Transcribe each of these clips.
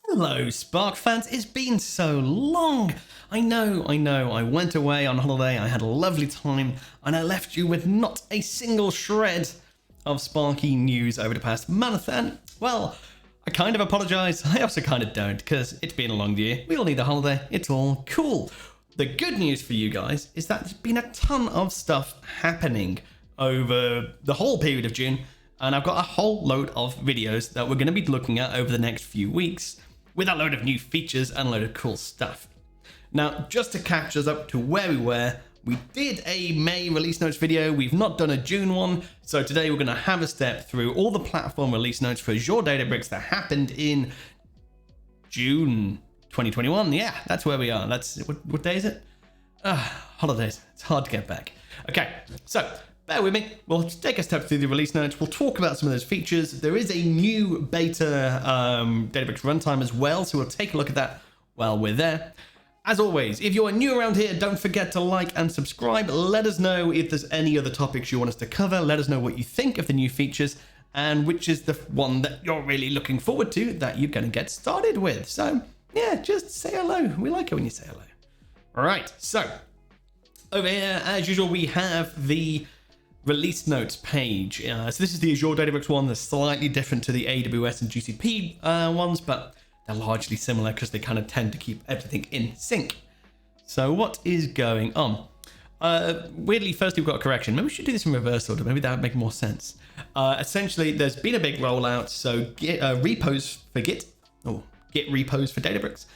Hello, Spark fans. It's been so long. I know. I went away on holiday. I had a lovely time, and I left you with not a single shred of Sparky news over the past month. And, well, I kind of apologize. I also kind of don't, because it's been a long year. We all need a holiday. It's all cool. The good news for you guys is that there's been a ton of stuff happening over the whole period of June, and I've got a whole load of videos that we're going to be looking at over the next few weeks with a load of new features and a load of cool stuff. Now, just to catch us up to where we were, we did a May release notes video. We've not done a June one, so today we're going to have a step through all the platform release notes for Azure Databricks that happened in June 2021. Yeah, that's where we are. That's what day is it? Holidays. It's hard to get back. Okay, so bear with me. We'll take a step through the release notes. We'll talk about some of those features. There is a new beta Databricks runtime as well, so we'll take a look at that while we're there. As always, if you're new around here, don't forget to like and subscribe. Let us know if there's any other topics you want us to cover. Let us know what you think of the new features and which is the one that you're really looking forward to that you're going to get started with. So, yeah, just say hello. We like it when you say hello. All right, so over here, as usual, we have the release notes page. So this is the Azure Databricks one. That's slightly different to the AWS and GCP ones, but they're largely similar because they kind of tend to keep everything in sync. So what is going on? Weirdly, first we've got a correction. Maybe we should do this in reverse order. Maybe that would make more sense. Essentially, there's been a big rollout. So Git repos for Git, or Git repos for Databricks.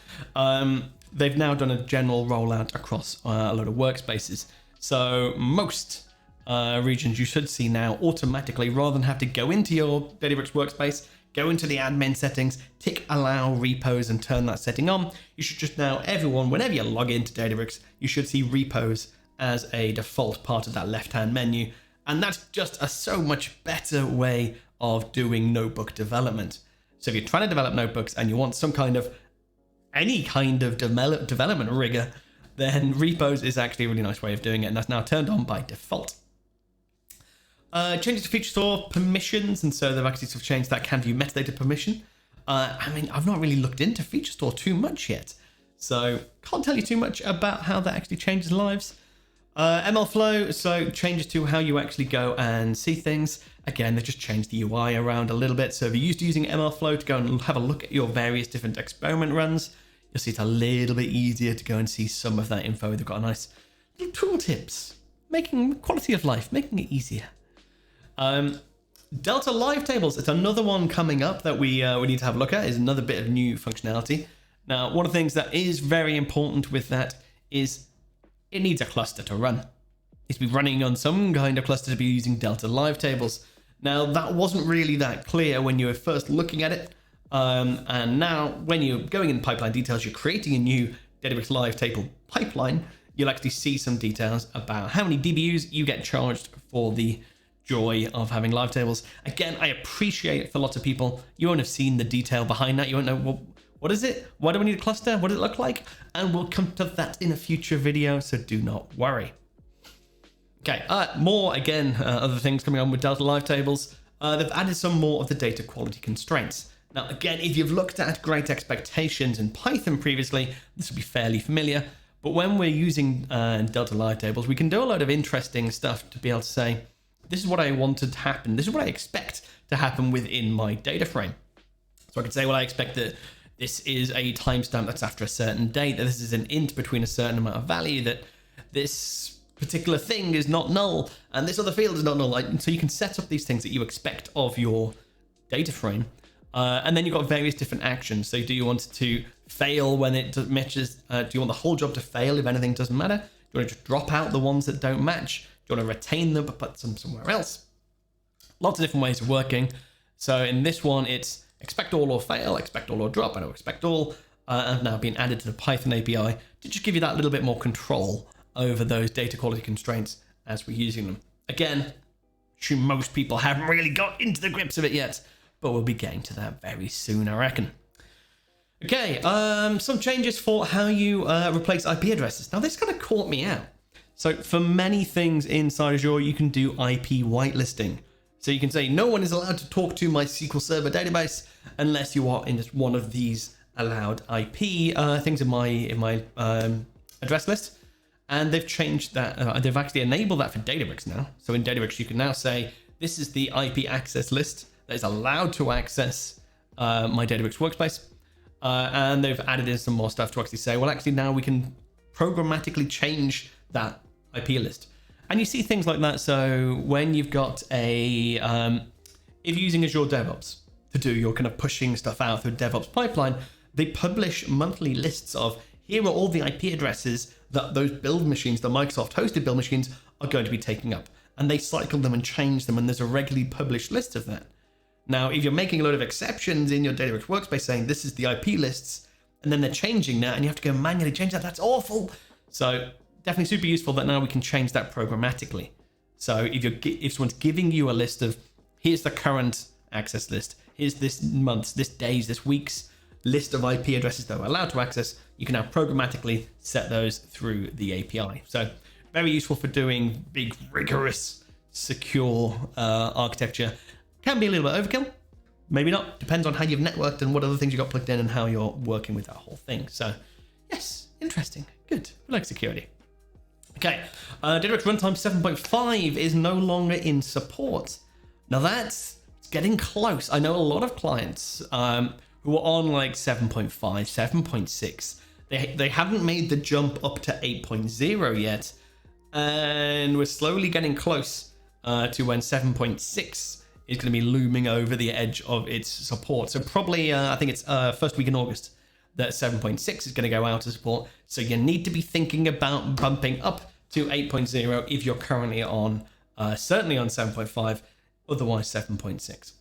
They've now done a general rollout across a load of workspaces. So most regions you should see now automatically, rather than have to go into your Databricks workspace, go into the admin settings, tick allow repos and turn that setting on. You should just now, everyone, whenever you log into Databricks, you should see repos as a default part of that left-hand menu. And that's just a so much better way of doing notebook development. So if you're trying to develop notebooks and you want some kind of, any kind of development rigor, then repos is actually a really nice way of doing it. And that's now turned on by default. Changes to feature store permissions, and so they've actually sort of changed that can view metadata permission. I mean, I've not really looked into feature store too much yet, so can't tell you too much about how that actually changes lives. ML flow, so changes to how you actually go and see things. Again, they've just changed the UI around a little bit, so if you're used to using ML flow to go and have a look at your various different experiment runs, you'll see it's a little bit easier to go and see some of that info. They've got a nice little tooltips, making quality of life, making it easier. Delta live tables, it's another one coming up that we need to have a look at. Is another bit of new functionality. Now, one of the things that is very important with that is it needs a cluster to run. It needs to be running on some kind of cluster to be using Delta live tables. Now, that wasn't really that clear when you were first looking at it. And now when you're going in pipeline details, you're creating a new Databricks live table pipeline, you'll actually see some details about how many DBUs you get charged for the joy of having live tables. Again, I appreciate for lots of people, you won't have seen the detail behind that. You won't know, well, what is it? Why do we need a cluster? What does it look like? And we'll come to that in a future video, so do not worry. Okay, more, again, other things coming on with Delta live tables. They've added some more of the data quality constraints. Now, again, if you've looked at Great Expectations in Python previously, this will be fairly familiar. But when we're using Delta live tables, we can do a lot of interesting stuff to be able to say, this is what I wanted to happen. This is what I expect to happen within my data frame. So I could say, well, I expect that this is a timestamp that's after a certain date, that this is an int between a certain amount of value, that this particular thing is not null, and this other field is not null. So you can set up these things that you expect of your data frame. And then you've got various different actions. So do you want it to fail when it matches? Do you want the whole job to fail if anything doesn't matter? Do you want to just drop out the ones that don't match? Do you want to retain them but put them somewhere else? Lots of different ways of working. So in this one, it's expect all or fail, expect all or drop, and expect all have now been added to the Python API to just give you that little bit more control over those data quality constraints as we're using them. Again, sure most people haven't really got into the grips of it yet, but we'll be getting to that very soon, I reckon. Okay, some changes for how you replace IP addresses. Now, this kind of caught me out. So for many things inside Azure, you can do IP whitelisting. So you can say, no one is allowed to talk to my SQL Server database unless you are in just one of these allowed IP things in my address list, and they've changed that. They've actually enabled that for Databricks now. So in Databricks, you can now say this is the IP access list that is allowed to access my Databricks workspace, and they've added in some more stuff to actually say, well, actually now we can programmatically change that IP list. And you see things like that. So when you've got if you're using Azure DevOps to do your kind of pushing stuff out through a DevOps pipeline, they publish monthly lists of here are all the IP addresses that those build machines, the Microsoft hosted build machines, are going to be taking up. And they cycle them and change them, and there's a regularly published list of that. Now, if you're making a load of exceptions in your Databricks workspace saying this is the IP lists, and then they're changing that, and you have to go manually change that, that's awful. So definitely super useful that now we can change that programmatically. So if someone's giving you a list of here's the current access list, here's this month's, this day's, this week's list of IP addresses that are allowed to access, you can now programmatically set those through the API. So very useful for doing big, rigorous, secure architecture. Can be a little bit overkill, maybe not. Depends on how you've networked and what other things you got plugged in and how you're working with that whole thing. So yes, interesting, good. We like security. Okay, Databricks Runtime 7.5 is no longer in support. Now that's getting close. I know a lot of clients who are on like 7.5, 7.6. They haven't made the jump up to 8.0 yet, and we're slowly getting close to when 7.6 is going to be looming over the edge of its support. So probably, I think it's first week in August that 7.6 is going to go out of support. So you need to be thinking about bumping up to 8.0 if you're currently on, certainly on 7.5, otherwise 7.6.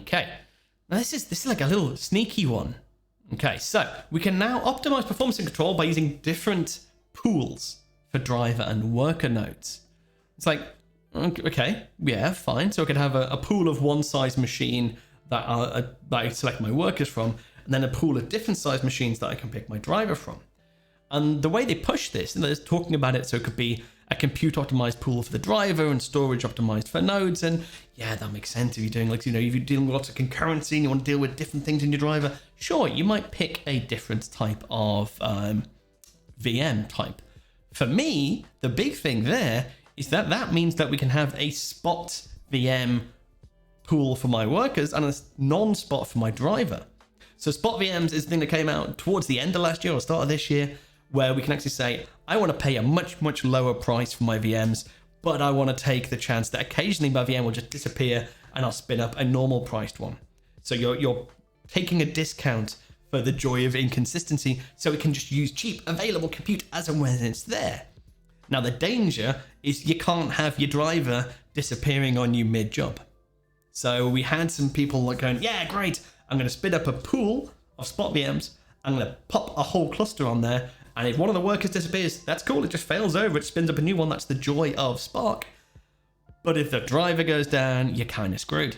Okay, now this is like a little sneaky one. Okay, so we can now optimize performance and control by using different pools for driver and worker nodes. It's like, okay, yeah, fine. So I could have a pool of one size machine that I select my workers from, and then a pool of different size machines that I can pick my driver from. And the way they push this, and they're talking about it, so it could be a compute optimized pool for the driver and storage optimized for nodes. And yeah, that makes sense if you're doing like, if you're dealing with lots of concurrency and you want to deal with different things in your driver, sure, you might pick a different type of VM type. For me, the big thing there is that means that we can have a spot VM pool for my workers and a non-spot for my driver. So spot VMs is the thing that came out towards the end of last year or start of this year, where we can actually say, I want to pay a much, much lower price for my VMs, but I want to take the chance that occasionally my VM will just disappear and I'll spin up a normal priced one. So you're taking a discount for the joy of inconsistency, so we can just use cheap available compute as and when it's there. Now the danger is you can't have your driver disappearing on you mid-job. So we had some people like going, yeah, great, I'm going to spin up a pool of spot VMs, I'm going to pop a whole cluster on there, and if one of the workers disappears, that's cool, it just fails over, it spins up a new one, that's the joy of Spark. But if the driver goes down, you're kind of screwed.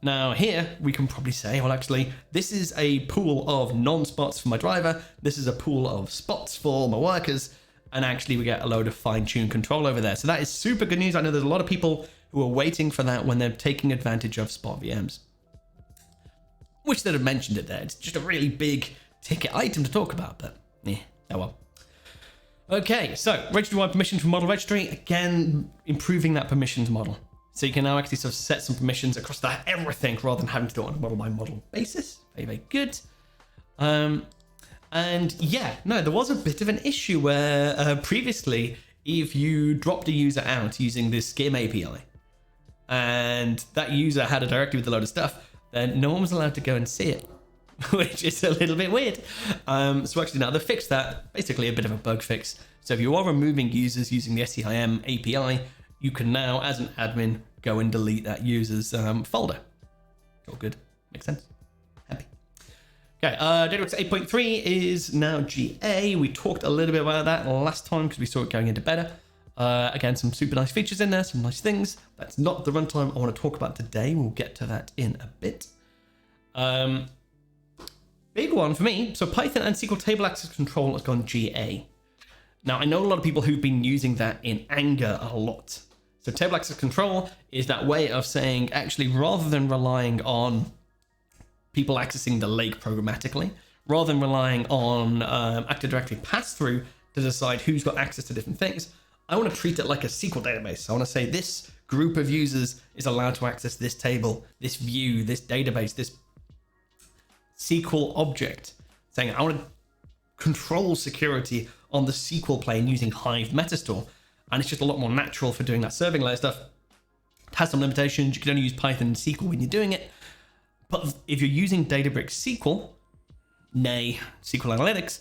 Now here, we can probably say, well actually, this is a pool of non-spots for my driver, this is a pool of spots for my workers, and actually we get a load of fine-tuned control over there. So that is super good news. I know there's a lot of people who are waiting for that when they're taking advantage of spot VMs. Wish they'd have mentioned it there. It's just a really big ticket item to talk about, but yeah, oh well. Okay, so registry-wide permissions for model registry. Again, improving that permissions model. So you can now actually sort of set some permissions across that everything rather than having to do it on a model-by-model basis. Very, very good. And yeah, no, there was a bit of an issue where previously, if you dropped a user out using this Skim API, and that user had a directory with a load of stuff, then no one was allowed to go and see it, which is a little bit weird. So actually now they've fixed that, basically a bit of a bug fix. So if you are removing users using the SCIM API, you can now, as an admin, go and delete that user's folder. All good, makes sense. Happy. Okay, Datavix 8.3 is now GA. We talked a little bit about that last time because we saw it going into beta. Again, some super nice features in there, some nice things. That's not the runtime I want to talk about today. We'll get to that in a bit. Big one for me. So Python and SQL Table Access Control has gone GA. Now, I know a lot of people who've been using that in anger a lot. So Table Access Control is that way of saying, actually, rather than relying on people accessing the lake programmatically, rather than relying on Active Directory pass-through to decide who's got access to different things. I want to treat it like a SQL database. I want to say this group of users is allowed to access this table, this view, this database, this SQL object, saying I want to control security on the SQL plane using Hive Metastore. And it's just a lot more natural for doing that serving layer stuff. It has some limitations. You can only use Python and SQL when you're doing it. But if you're using Databricks SQL, nay, SQL Analytics,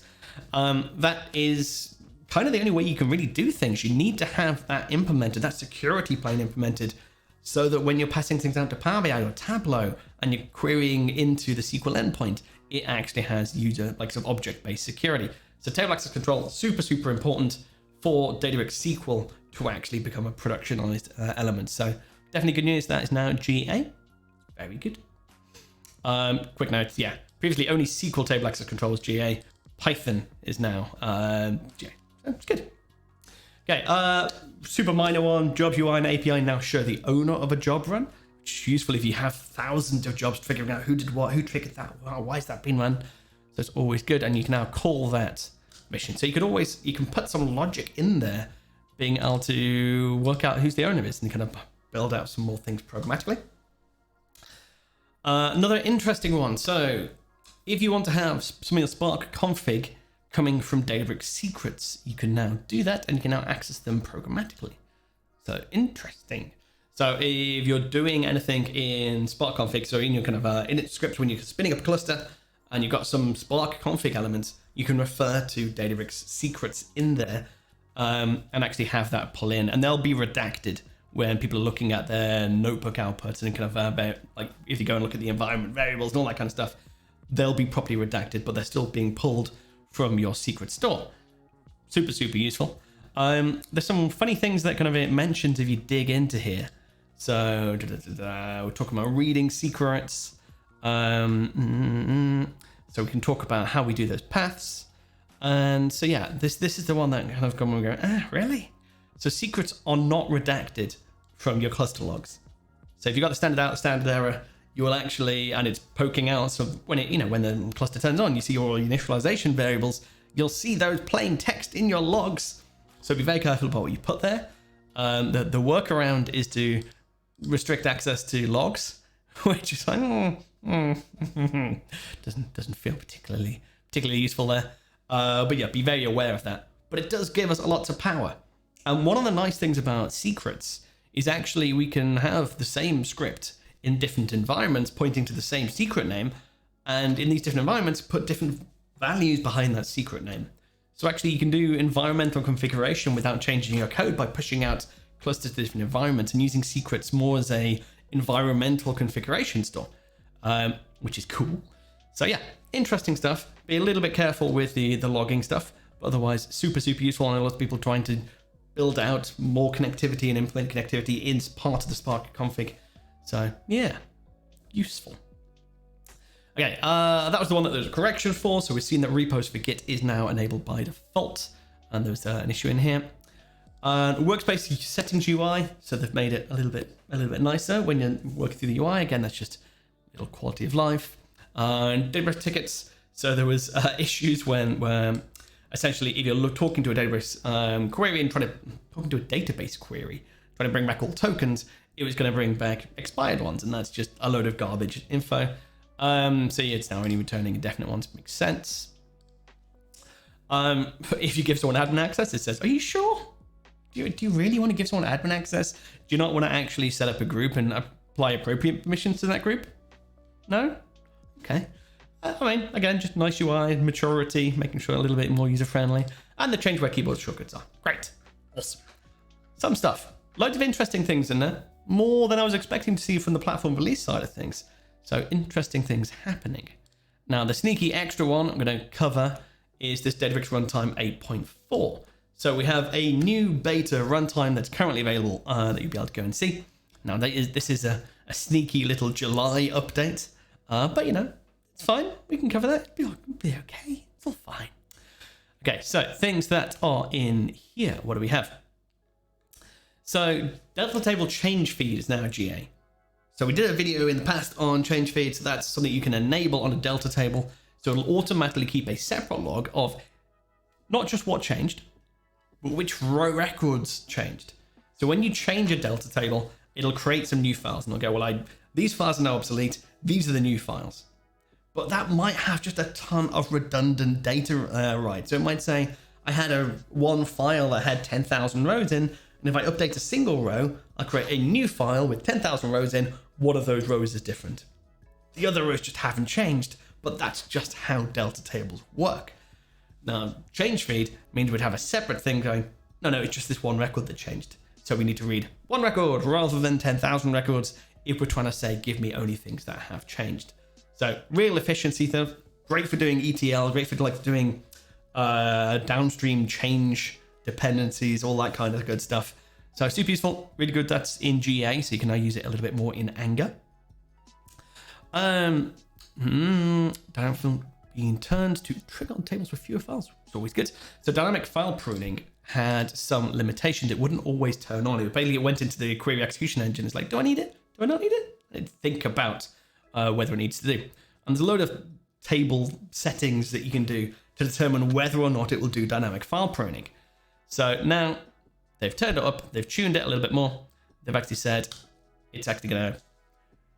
that is kind of the only way you can really do things. You need to have that implemented, that security plane implemented, so that when you're passing things out to Power BI or Tableau and you're querying into the SQL endpoint, it actually has user, like some object-based security. So table access control, super, super important for Databricks SQL to actually become a productionized element. So definitely good news. That is now GA. Very good. Quick note, yeah. Previously only SQL table access control was GA. Python is now GA. So it's good. Okay, super minor one. Job UI and API now show the owner of a job run, which is useful if you have thousands of jobs figuring out who did what, who triggered that, wow, why is that being run. So it's always good, and you can now call that mission. So you can put some logic in there, being able to work out who's the owner is and kind of build out some more things programmatically. Another interesting one. So if you want to have some of your Spark config coming from Databricks secrets, you can now do that, and you can now access them programmatically. So interesting. So if you're doing anything in Spark config, so in your kind of init script, when you're spinning up a cluster and you've got some Spark config elements, you can refer to Databricks secrets in there and actually have that pull in, and they'll be redacted when people are looking at their notebook outputs and kind of like if you go and look at the environment variables and all that kind of stuff, they'll be properly redacted, but they're still being pulled from your secret store. Super, super useful. There's some funny things that kind of it mentions if you dig into here. So we're talking about reading secrets. So we can talk about how we do those paths. And so yeah, this is the one that kind of come and go, really? So secrets are not redacted from your cluster logs. So if you've got the standard out, standard error, you will actually, and it's poking out. So when it, when the cluster turns on, you see all your initialization variables. You'll see those plain text in your logs. So be very careful about what you put there. The workaround is to restrict access to logs, which is like doesn't feel particularly useful there. But yeah, be very aware of that. But it does give us a lot of power. And one of the nice things about secrets is actually we can have the same script in different environments pointing to the same secret name, and in these different environments put different values behind that secret name. So actually you can do environmental configuration without changing your code by pushing out clusters to different environments and using secrets more as a environmental configuration store, which is cool. So yeah, interesting stuff. Be a little bit careful with the logging stuff, but otherwise super, super useful. And a lot of people trying to build out more connectivity and implement connectivity in part of the Spark config. So yeah, useful. Okay, that was the one that there's a correction for. So we've seen that repos for Git is now enabled by default, and there was an issue in here. Workspace settings UI, so they've made it a little bit nicer when you're working through the UI. Again, that's just a little quality of life. And Databricks tickets. So there was issues when essentially if you're talking to a Databricks query and talking to a database query, trying to bring back all tokens, it was going to bring back expired ones, and that's just a load of garbage info. So yeah, it's now only returning indefinite ones. Makes sense. If you give someone admin access, it says, "Are you sure? Do you really want to give someone admin access? Do you not want to actually set up a group and apply appropriate permissions to that group? No? Okay. I mean, again, just nice UI, maturity, making sure a little bit more user-friendly, and the change where keyboard shortcuts are. Great. Awesome. Some stuff. Loads of interesting things in there. More than I was expecting to see from the platform release side of things. So interesting things happening. Now, the sneaky extra one I'm going to cover is this Datavix runtime 8.4. So we have a new beta runtime that's currently available that you'll be able to go and see. Now, this is a sneaky little July update, but it's fine. We can cover that. It'll be okay. It's all fine. Okay, so things that are in here. What do we have? So Delta table change feed is now GA. So we did a video in the past on change feeds. That's something you can enable on a Delta table. So it'll automatically keep a separate log of not just what changed, but which row records changed. So when you change a Delta table, it'll create some new files and it'll go, well, these files are now obsolete. These are the new files. But that might have just a ton of redundant data, right? So it might say, I had one file that had 10,000 rows in, and if I update a single row, I'll create a new file with 10,000 rows in. One of those rows is different. The other rows just haven't changed, but that's just how Delta tables work. Now, change feed means we'd have a separate thing going, no, it's just this one record that changed. So we need to read one record rather than 10,000 records if we're trying to say, give me only things that have changed. So real efficiency stuff, great for doing ETL, great for like doing downstream change dependencies, all that kind of good stuff. So super useful, really good. That's in GA, so you can now use it a little bit more in anger. Dynamic being turned to trigger on tables with fewer files. It's always good. So dynamic file pruning had some limitations. It wouldn't always turn on. It went into the query execution engine. It's like, do I need it? Do I not need it? And think about whether it needs to do. And there's a load of table settings that you can do to determine whether or not it will do dynamic file pruning. So now they've turned it up, they've tuned it a little bit more. They've actually said it's actually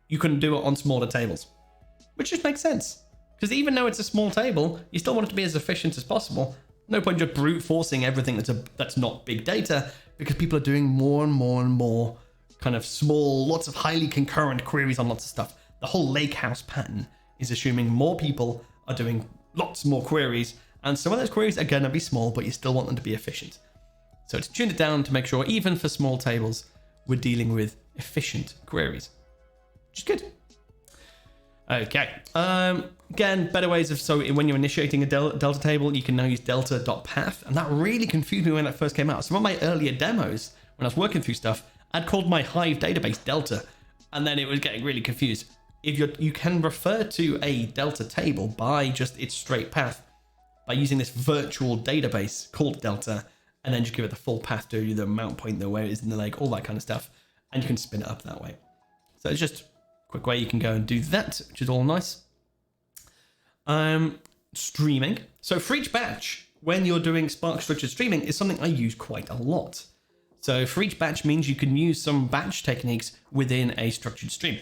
you can do it on smaller tables, which just makes sense. Because even though it's a small table, you still want it to be as efficient as possible. No point just brute forcing everything that's not big data, because people are doing more and more and more kind of small, lots of highly concurrent queries on lots of stuff. The whole lake house pattern is assuming more people are doing lots more queries, and some of those queries are going to be small, but you still want them to be efficient. So it's tuned it down to make sure even for small tables, we're dealing with efficient queries, which is good. Okay. Again, better ways of, so when you're initiating a Delta table, you can now use delta.path, and that really confused me when that first came out. Some of my earlier demos, when I was working through stuff, I'd called my Hive database Delta, and then it was getting really confused. You can refer to a Delta table by just its straight path by using this virtual database called Delta, and then just give it the full path to the mount point, where it is in the lake, all that kind of stuff, and you can spin it up that way. So it's just a quick way you can go and do that, which is all nice. Streaming. So for each batch, when you're doing Spark structured streaming, is something I use quite a lot. So for each batch means you can use some batch techniques within a structured stream.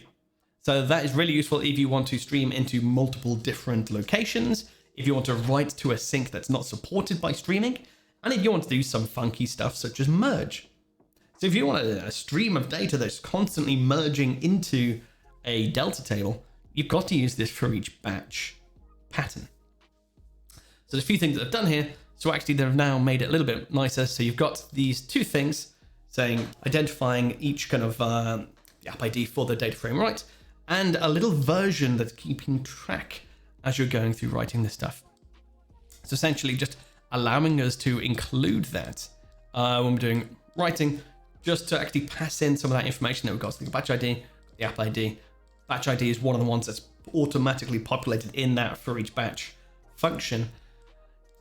So that is really useful if you want to stream into multiple different locations, if you want to write to a sink that's not supported by streaming, and if you want to do some funky stuff such as merge. So if you want a stream of data that's constantly merging into a Delta table, you've got to use this for each batch pattern. So there's a few things that I've done here. So actually they've now made it a little bit nicer. So you've got these two things saying, identifying each kind of the app ID for the data frame write, and a little version that's keeping track as you're going through writing this stuff. So essentially just allowing us to include that when we're doing writing, just to actually pass in some of that information that we've got. So the batch ID, the app ID. Batch ID is one of the ones that's automatically populated in that for each batch function.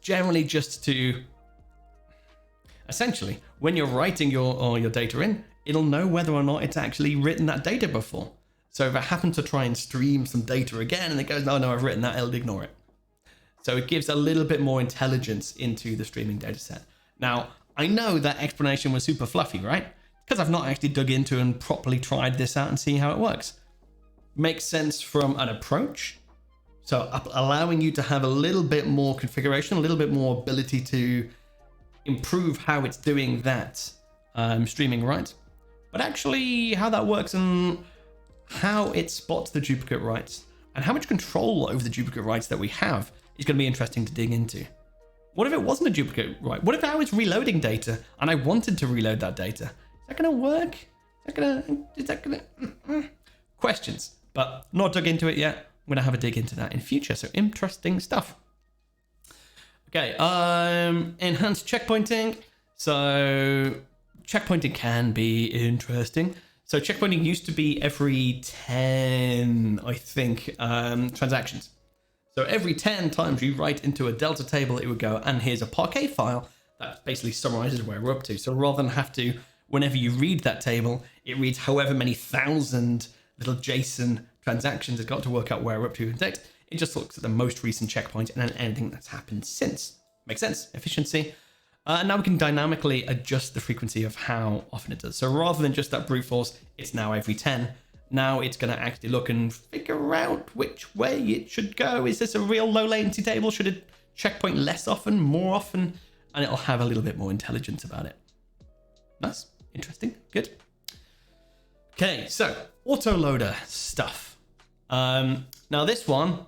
Generally just to, essentially, when you're writing your data in, it'll know whether or not it's actually written that data before. So if I happen to try and stream some data again and it goes, no, I've written that, it'll ignore it. So it gives a little bit more intelligence into the streaming data set. Now, I know that explanation was super fluffy, right? Because I've not actually dug into and properly tried this out and see how it works. Makes sense from an approach. So allowing you to have a little bit more configuration, a little bit more ability to improve how it's doing that streaming right. But actually how that works and how it spots the duplicate writes and how much control over the duplicate writes that we have is going to be interesting to dig into. What if it wasn't a duplicate write? What if I was reloading data and I wanted to reload that data? Is that going to work? Is that going to... Questions, but not dug into it yet. I'm going to have a dig into that in future. So interesting stuff. Okay, enhanced checkpointing. So checkpointing can be interesting. So checkpointing used to be every 10, I think, transactions. So every 10 times you write into a Delta table, it would go, and here's a Parquet file that basically summarizes where we're up to. So rather than have to, whenever you read that table, it reads however many thousand little JSON transactions has got to work out where we're up to in date. It just looks at the most recent checkpoint and then anything that's happened since. Makes sense, efficiency. And now we can dynamically adjust the frequency of how often it does. So rather than just that brute force, it's now every 10. Now it's going to actually look and figure out which way it should go. Is this a real low latency table? Should it checkpoint less often, more often? And it'll have a little bit more intelligence about it. Nice, interesting, good. Okay, so autoloader stuff. Now this one,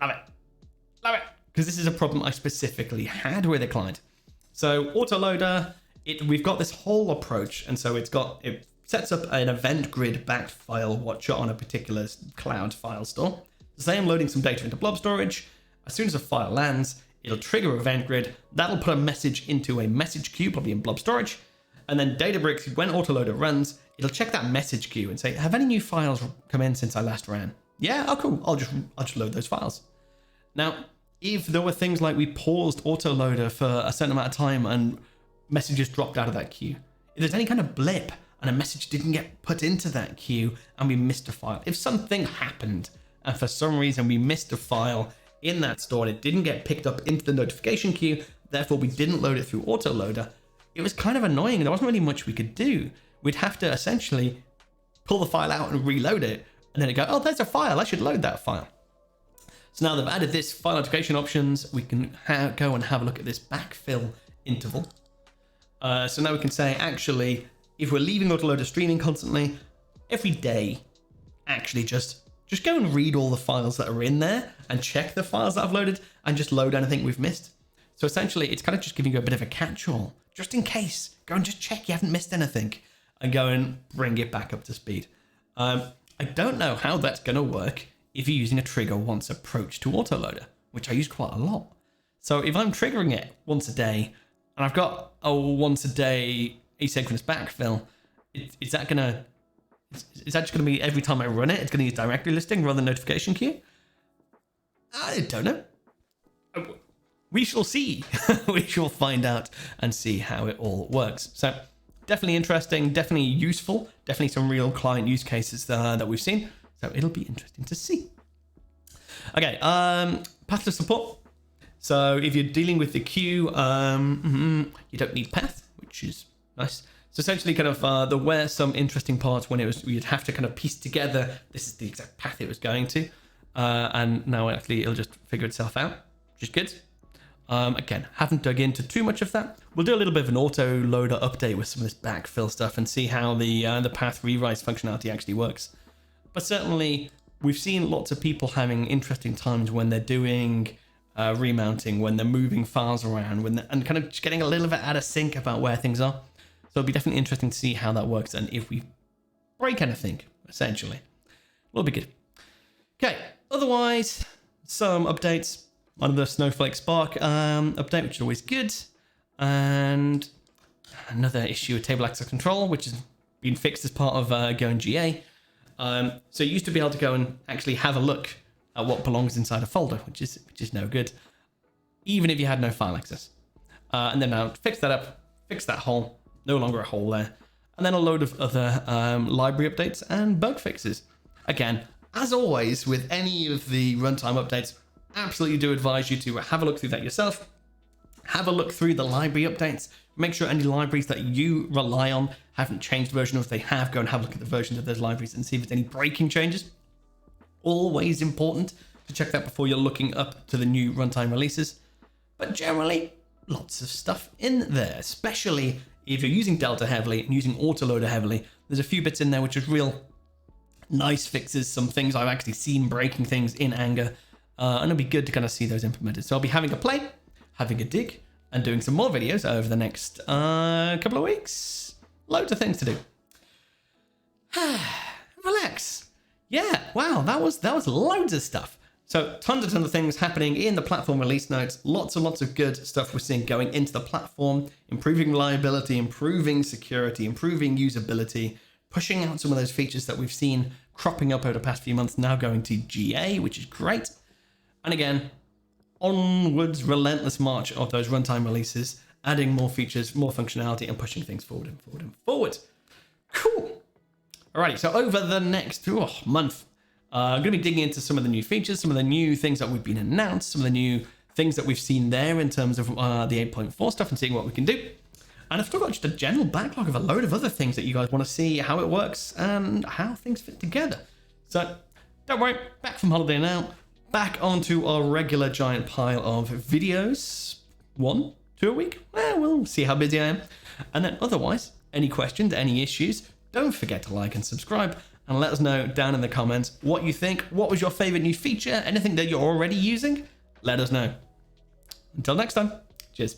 love it, because this is a problem I specifically had with a client. So autoloader, we've got this whole approach, and so it sets up an event grid backed file watcher on a particular cloud file store. Say I'm loading some data into blob storage. As soon as a file lands, it'll trigger event grid. That'll put a message into a message queue, probably in blob storage. And then Databricks, when autoloader runs, it'll check that message queue and say, have any new files come in since I last ran? Yeah, oh cool, I'll just load those files. Now, if there were things like we paused autoloader for a certain amount of time and messages dropped out of that queue, if there's any kind of blip and a message didn't get put into that queue and we missed a file, if something happened and for some reason we missed a file in that store and it didn't get picked up into the notification queue, therefore we didn't load it through autoloader, it was kind of annoying. There wasn't really much we could do. We'd have to essentially pull the file out and reload it, and then it'd go, oh, there's a file, I should load that file. So now they've added this file notification options. We can go and have a look at this backfill interval. So now we can say, actually, if we're leaving autoloader streaming constantly, every day, actually just go and read all the files that are in there and check the files that I've loaded and just load anything we've missed. So essentially, it's kind of just giving you a bit of a catch-all. Just in case, go and just check you haven't missed anything and go and bring it back up to speed. I don't know how that's going to work if you're using a trigger once approach to autoloader, which I use quite a lot. So if I'm triggering it once a day and I've got a once a day asynchronous backfill, is that just going to be every time I run it, it's going to use directory listing rather than notification queue? I don't know. We shall see. We shall find out and see how it all works. So definitely interesting, definitely useful, definitely some real client use cases that we've seen. So it'll be interesting to see. Okay, pathless support. So if you're dealing with the queue, you don't need path, which is nice. So essentially kind of there were some interesting parts when you'd have to kind of piece together, this is the exact path it was going to. And now actually it'll just figure itself out, which is good. Again, haven't dug into too much of that. We'll do a little bit of an autoloader update with some of this backfill stuff and see how the path rewrite functionality actually works. But certainly, we've seen lots of people having interesting times when they're doing remounting, when they're moving files around, and kind of just getting a little bit out of sync about where things are. So it'll be definitely interesting to see how that works and if we break anything, essentially. It'll be good. Okay, otherwise, some updates. One of the Snowflake Spark update, which is always good. And another issue with table access control, which has been fixed as part of going GA. So you used to be able to go and actually have a look at what belongs inside a folder, which is no good, even if you had no file access. And then now fix that up, fix that hole, no longer a hole there. And then a load of other library updates and bug fixes. Again, as always, with any of the runtime updates, absolutely do advise you to have a look through that yourself. Have a look through the library updates. Make sure any libraries that you rely on haven't changed version, or if they have, go and have a look at the versions of those libraries and see if there's any breaking changes. Always important to check that before you're looking up to the new runtime releases. But generally, lots of stuff in there, especially if you're using Delta heavily and using Autoloader heavily. There's a few bits in there which is real nice fixes, some things I've actually seen breaking things in anger. And it'll be good to kind of see those implemented. So I'll be having a play, having a dig, and doing some more videos over the next couple of weeks. Loads of things to do. Relax. Yeah, wow, that was loads of stuff. So tons of things happening in the platform release notes. Lots and lots of good stuff we're seeing going into the platform, improving reliability, improving security, improving usability, pushing out some of those features that we've seen cropping up over the past few months, now going to GA, which is great. And again, onwards, relentless march of those runtime releases, adding more features, more functionality, and pushing things forward and forward and forward. Cool. Alrighty, so over the next month, I'm going to be digging into some of the new features, some of the new things that we've been announced, some of the new things that we've seen there in terms of the 8.4 stuff and seeing what we can do. And I've still got just a general backlog of a load of other things that you guys want to see how it works and how things fit together. So don't worry, back from holiday now, back onto our regular giant pile of videos. 1, 2 a week? We'll see how busy I am. And then otherwise, any questions, any issues, don't forget to like and subscribe and let us know down in the comments what you think. What was your favorite new feature? Anything that you're already using? Let us know. Until next time, cheers.